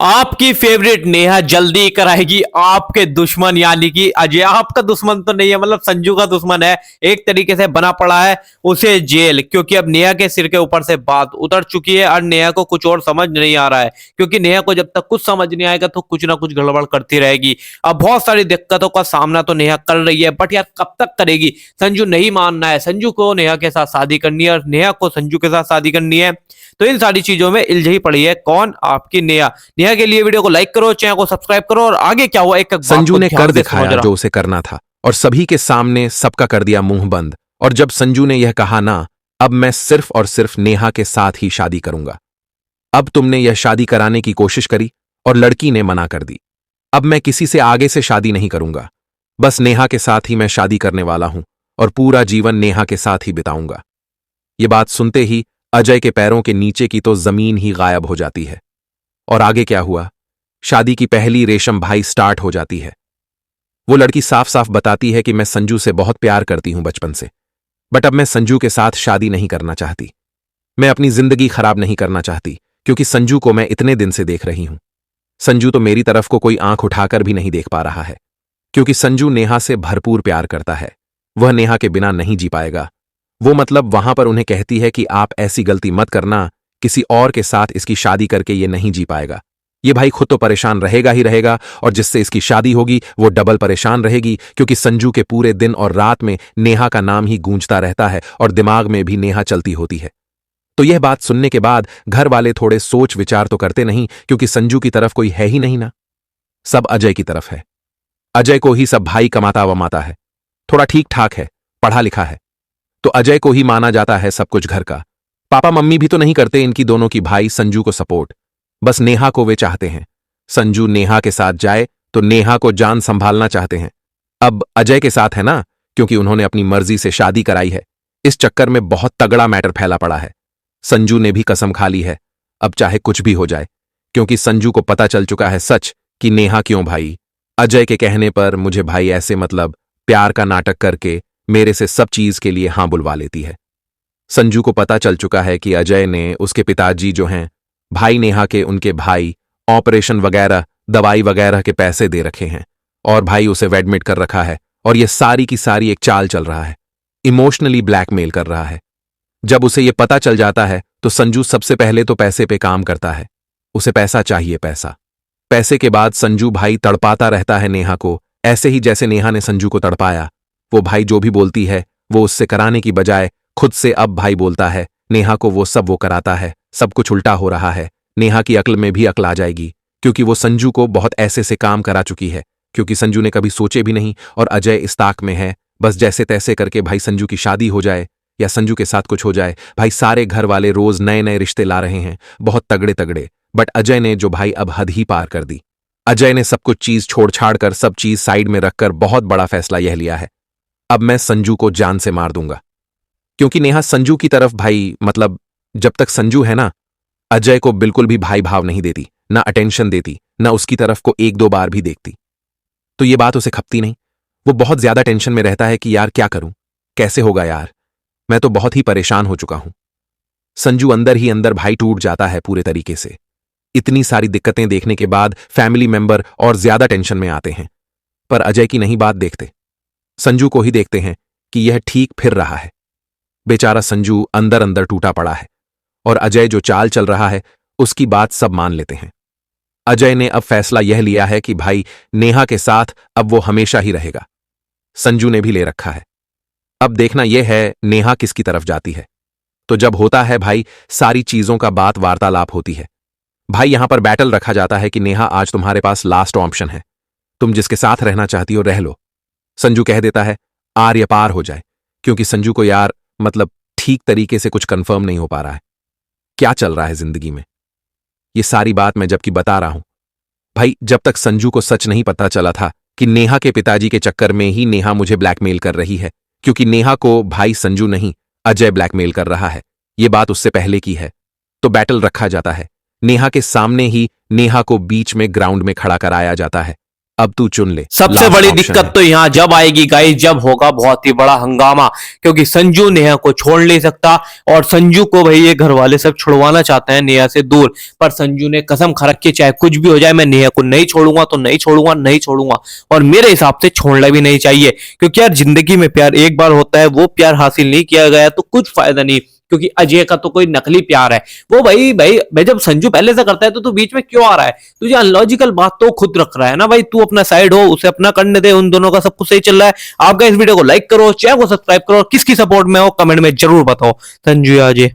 आपकी फेवरेट नेहा जल्दी कराएगी आपके दुश्मन यानी कि अजय। आपका दुश्मन तो नहीं है, मतलब संजू का दुश्मन है, एक तरीके से बना पड़ा है उसे जेल, क्योंकि अब नेहा के सिर के ऊपर से बात उतर चुकी है और नेहा को कुछ और समझ नहीं आ रहा है। क्योंकि नेहा को जब तक कुछ समझ नहीं आएगा तो कुछ ना कुछ गड़बड़ करती रहेगी। अब बहुत सारी दिक्कतों का सामना तो नेहा कर रही है, बट यार कब तक करेगी। संजू नहीं मानना है, संजू को नेहा के साथ शादी करनी है और नेहा को संजू के साथ शादी करनी है। तो इन सारी चीजों में इलझी पड़ी है कौन, आपकी नेहा। नेहा के लिए वीडियो को लाइक करो, चैनल को सब्सक्राइब करो और आगे क्या हुआ एक बात संजू को ने ध्यान कर से सुनो दिखाया जरा। जो उसे करना था और सभी के सामने सबका कर दिया मुंह बंद। और जब संजू ने यह कहा ना, अब मैं सिर्फ और सिर्फ नेहा के साथ ही शादी करूंगा। अब तुमने यह शादी कराने की कोशिश करी और लड़की ने मना कर दी। अब मैं किसी से आगे से शादी नहीं करूंगा, बस नेहा के साथ ही मैं शादी करने वाला हूं और पूरा जीवन नेहा के साथ ही बिताऊंगा। ये बात सुनते ही अजय के पैरों के नीचे की तो जमीन ही गायब हो जाती है। और आगे क्या हुआ, शादी की पहली रेशम भाई स्टार्ट हो जाती है। वो लड़की साफ साफ बताती है कि मैं संजू से बहुत प्यार करती हूं बचपन से, बट अब मैं संजू के साथ शादी नहीं करना चाहती। मैं अपनी जिंदगी खराब नहीं करना चाहती, क्योंकि संजू को मैं इतने दिन से देख रही हूं। संजू तो मेरी तरफ को कोई आंख उठाकर भी नहीं देख पा रहा है, क्योंकि संजू नेहा से भरपूर प्यार करता है। वह नेहा के बिना नहीं जी पाएगा। वो मतलब वहां पर उन्हें कहती है कि आप ऐसी गलती मत करना, किसी और के साथ इसकी शादी करके ये नहीं जी पाएगा। ये भाई खुद तो परेशान रहेगा ही रहेगा, और जिससे इसकी शादी होगी वो डबल परेशान रहेगी, क्योंकि संजू के पूरे दिन और रात में नेहा का नाम ही गूंजता रहता है और दिमाग में भी नेहा चलती होती है। तो यह बात सुनने के बाद घर वाले थोड़े सोच विचार तो करते नहीं, क्योंकि संजू की तरफ कोई है ही नहीं ना, सब अजय की तरफ है। अजय को ही सब भाई कमाता वमाता है, थोड़ा ठीक ठाक है, पढ़ा लिखा है, तो अजय को ही माना जाता है सब कुछ घर का। पापा मम्मी भी तो नहीं करते इनकी दोनों की भाई संजू को सपोर्ट, बस नेहा को वे चाहते हैं। संजू नेहा के साथ जाए तो नेहा को जान संभालना चाहते हैं। अब अजय के साथ है ना, क्योंकि उन्होंने अपनी मर्जी से शादी कराई है। इस चक्कर में बहुत तगड़ा मैटर फैला पड़ा है। संजू ने भी कसम खा ली है, अब चाहे कुछ भी हो जाए, क्योंकि संजू को पता चल चुका है सच कि नेहा क्यों भाई अजय के कहने पर मुझे भाई ऐसे मतलब प्यार का नाटक करके मेरे से सब चीज के लिए हां बुलवा लेती है। संजू को पता चल चुका है कि अजय ने उसके पिताजी जो हैं भाई नेहा के, उनके भाई ऑपरेशन वगैरह दवाई वगैरह के पैसे दे रखे हैं और भाई उसे एडमिट कर रखा है। और यह सारी की सारी एक चाल चल रहा है, इमोशनली ब्लैकमेल कर रहा है। जब उसे यह पता चल जाता है तो संजू सबसे पहले तो पैसे पे काम करता है। उसे पैसा चाहिए, पैसा। पैसे के बाद संजू भाई तड़पाता रहता है नेहा को, ऐसे ही जैसे नेहा ने संजू को तड़पाया। वो भाई जो भी बोलती है वो उससे कराने की बजाय खुद से अब भाई बोलता है। नेहा को वो कराता है। सब कुछ उल्टा हो रहा है। नेहा की अक्ल में भी अक्ल आ जाएगी, क्योंकि वो संजू को बहुत ऐसे से काम करा चुकी है, क्योंकि संजू ने कभी सोचे भी नहीं। और अजय इस ताक में है, बस जैसे तैसे करके भाई संजू की शादी हो जाए या संजू के साथ कुछ हो जाए। भाई सारे घर वाले रोज नए नए रिश्ते ला रहे हैं, बहुत तगड़े तगड़े, बट अजय ने जो भाई अब हद ही पार कर दी। अजय ने सब कुछ चीज छोड़ छाड़ कर, सब चीज साइड में रखकर बहुत बड़ा फैसला यह लिया है, अब मैं संजू को जान से मार दूंगा। क्योंकि नेहा संजू की तरफ भाई मतलब जब तक संजू है ना, अजय को बिल्कुल भी भाई भाव नहीं देती, ना अटेंशन देती, ना उसकी तरफ को एक दो बार भी देखती। तो ये बात उसे खपती नहीं। वो बहुत ज्यादा टेंशन में रहता है कि यार क्या करूं, कैसे होगा यार, मैं तो बहुत ही परेशान हो चुका हूं। संजू अंदर ही अंदर भाई टूट जाता है पूरे तरीके से। इतनी सारी दिक्कतें देखने के बाद फैमिली मेंबर और ज्यादा टेंशन में आते हैं, पर अजय की नहीं बात देखते, संजू को ही देखते हैं कि यह ठीक फिर रहा है। बेचारा संजू अंदर अंदर टूटा पड़ा है, और अजय जो चाल चल रहा है उसकी बात सब मान लेते हैं। अजय ने अब फैसला यह लिया है कि भाई नेहा के साथ अब वो हमेशा ही रहेगा। संजू ने भी ले रखा है। अब देखना यह है नेहा किसकी तरफ जाती है। तो जब होता है भाई सारी चीजों का बात वार्तालाप होती है। भाई यहां पर बैटल रखा जाता है कि नेहा आज तुम्हारे पास लास्ट ऑप्शन है, तुम जिसके साथ रहना चाहती हो रह लो। संजू कह देता है आर या पार हो जाए, क्योंकि संजू को यार मतलब ठीक तरीके से कुछ कंफर्म नहीं हो पा रहा है क्या चल रहा है जिंदगी में। ये सारी बात मैं जबकि बता रहा हूं भाई, जब तक संजू को सच नहीं पता चला था कि नेहा के पिताजी के चक्कर में ही नेहा मुझे ब्लैकमेल कर रही है, क्योंकि नेहा को भाई संजू नहीं अजय ब्लैकमेल कर रहा है, ये बात उससे पहले की है। तो बैटल रखा जाता है, नेहा के सामने ही नेहा को बीच में ग्राउंड में खड़ा कराया जाता है। अब तू चुन ले। सबसे Last बड़ी option दिक्कत है। तो यहाँ जब आएगी गाइस, जब होगा बहुत ही बड़ा हंगामा, क्योंकि संजू नेहा को छोड़ नहीं सकता और संजू को भाई ये घर वाले सब छुड़वाना चाहते हैं नेहा से दूर, पर संजू ने कसम खा रखी चाहे कुछ भी हो जाए मैं नेहा को नहीं छोड़ूंगा तो नहीं छोड़ूंगा, नहीं छोड़ूंगा। और मेरे हिसाब से छोड़ना भी नहीं चाहिए, क्योंकि यार जिंदगी में प्यार एक बार होता है, वो प्यार हासिल नहीं किया गया तो कुछ फायदा नहीं, क्योंकि अजय का तो कोई नकली प्यार है वो। भाई भाई भाई जब संजू पहले से करता है तो तू बीच में क्यों आ रहा है? तुझे अनलॉजिकल बात तो खुद रख रहा है ना भाई, तू अपना साइड हो, उसे अपना करने दे, उन दोनों का सब कुछ सही चल रहा है। आपका इस वीडियो को लाइक करो, चैनल को सब्सक्राइब करो, किसकी सपोर्ट में हो कमेंट में जरूर बताओ। संजू या अजय?